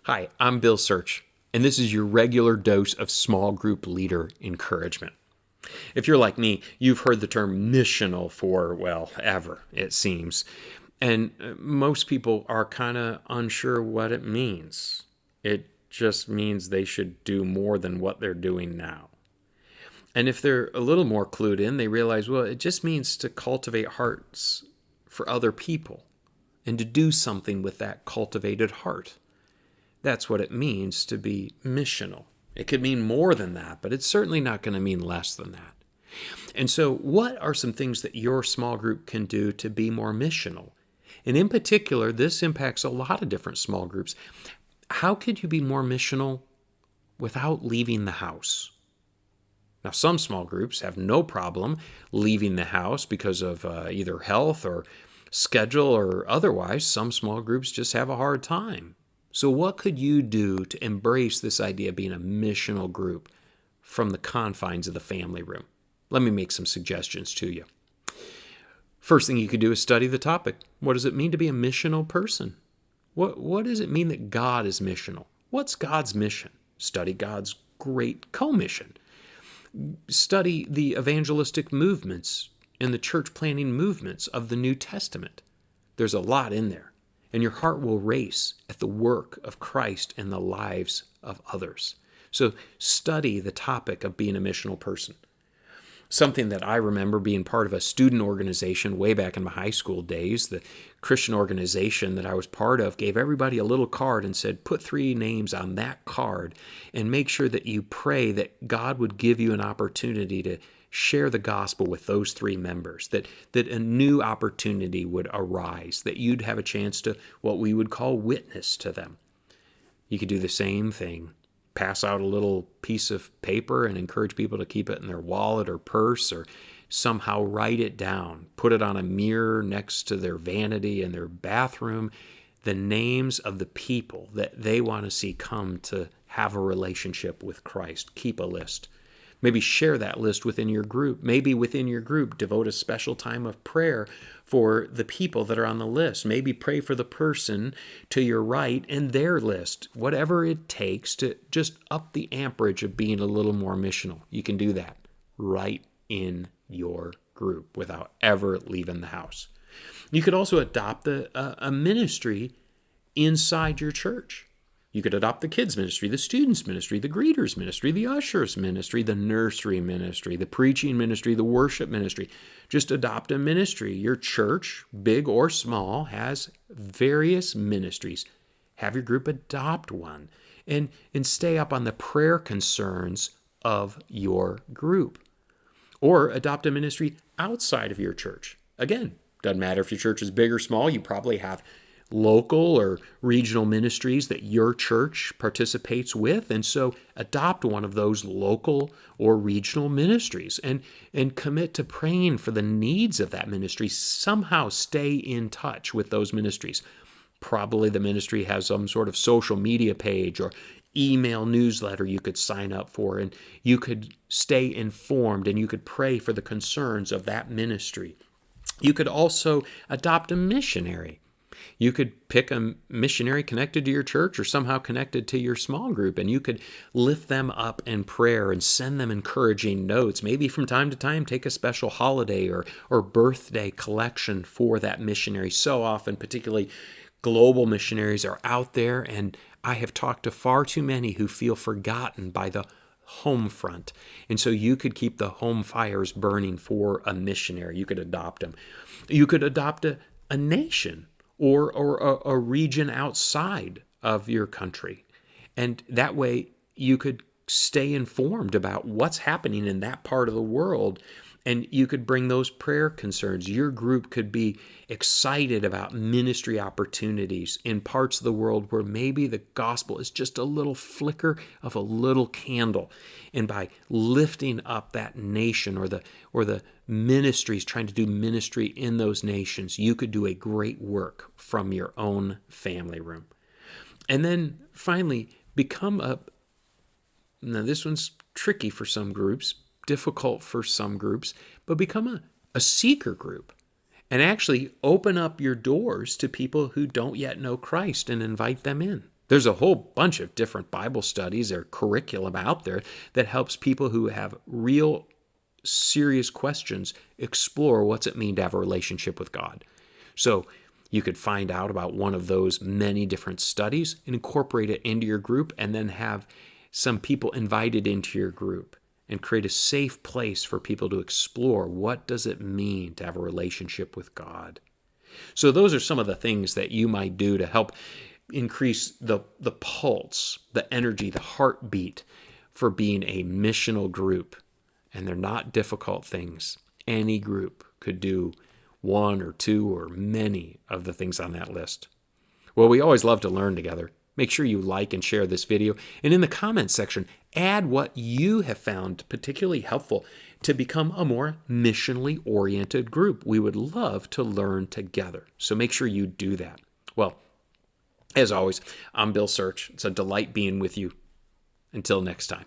Hi, I'm Bill Search, and this is your regular dose of small group leader encouragement. If you're like me, you've heard the term missional for, well, ever, it seems. And most people are kind of unsure what it means. It just means they should do more than what they're doing now. And if they're a little more clued in, they realize, well, it just means to cultivate hearts for other people and to do something with that cultivated heart. That's what it means to be missional. It could mean more than that, but it's certainly not going to mean less than that. And so, what are some things that your small group can do to be more missional? And in particular, this impacts a lot of different small groups. How could you be more missional without leaving the house? Now, some small groups have no problem leaving the house because of either health or schedule or otherwise. Some small groups just have a hard time. So what could you do to embrace this idea of being a missional group from the confines of the family room? Let me make some suggestions to you. First thing you could do is study the topic. What does it mean to be a missional person? What does it mean that God is missional? What's God's mission? Study God's great commission. Study the evangelistic movements and the church planting movements of the New Testament. There's a lot in there, and your heart will race at the work of Christ in the lives of others. So study the topic of being a missional person. Something that I remember being part of a student organization way back in my high school days, the Christian organization that I was part of gave everybody a little card and said, put 3 names on that card and make sure that you pray that God would give you an opportunity to share the gospel with those 3 members, that a new opportunity would arise, that you'd have a chance to what we would call witness to them. You could do the same thing. Pass out a little piece of paper and encourage people to keep it in their wallet or purse or somehow write it down. Put it on a mirror next to their vanity in their bathroom. The names of the people that they want to see come to have a relationship with Christ. Keep a list. Maybe share that list within your group. Maybe within your group, devote a special time of prayer for the people that are on the list. Maybe pray for the person to your right in their list. Whatever it takes to just up the amperage of being a little more missional. You can do that right in your group without ever leaving the house. You could also adopt a ministry inside your church. You could adopt the kids' ministry, the students' ministry, the greeters' ministry, the ushers' ministry, the nursery ministry, the preaching ministry, the worship ministry. Just adopt a ministry. Your church, big or small, has various ministries. Have your group adopt one and stay up on the prayer concerns of your group. Or adopt a ministry outside of your church. Again, doesn't matter if your church is big or small, you probably have local or regional ministries that your church participates with. And so adopt one of those local or regional ministries and commit to praying for the needs of that ministry. Somehow stay in touch with those ministries. Probably the ministry has some sort of social media page or email newsletter you could sign up for, and you could stay informed and you could pray for the concerns of that ministry. You could also adopt a missionary. You could pick a missionary connected to your church or somehow connected to your small group, and you could lift them up in prayer and send them encouraging notes. Maybe from time to time take a special holiday or birthday collection for that missionary. So often, particularly global missionaries are out there, and I have talked to far too many who feel forgotten by the home front. And so you could keep the home fires burning for a missionary. You could adopt them. You could adopt a nation or a region outside of your country. And that way you could stay informed about what's happening in that part of the world, and you could bring those prayer concerns. Your group could be excited about ministry opportunities in parts of the world where maybe the gospel is just a little flicker of a little candle. And by lifting up that nation or the ministries trying to do ministry in those nations, you could do a great work from your own family room. And then finally, now this one's tricky for some groups, difficult for some groups, but become a seeker group and actually open up your doors to people who don't yet know Christ and invite them in. There's a whole bunch of different Bible studies or curriculum out there that helps people who have real serious questions explore what's it mean to have a relationship with God. So you could find out about one of those many different studies and incorporate it into your group, and then have some people invited into your group and create a safe place for people to explore what does it mean to have a relationship with God. So those are some of the things that you might do to help increase the pulse, the energy, the heartbeat for being a missional group. And they're not difficult things. Any group could do one or two or many of the things on that list. Well, we always love to learn together. Make sure you like and share this video. And in the comments section, add what you have found particularly helpful to become a more missionally oriented group. We would love to learn together. So make sure you do that. Well, as always, I'm Bill Search. It's a delight being with you. Until next time.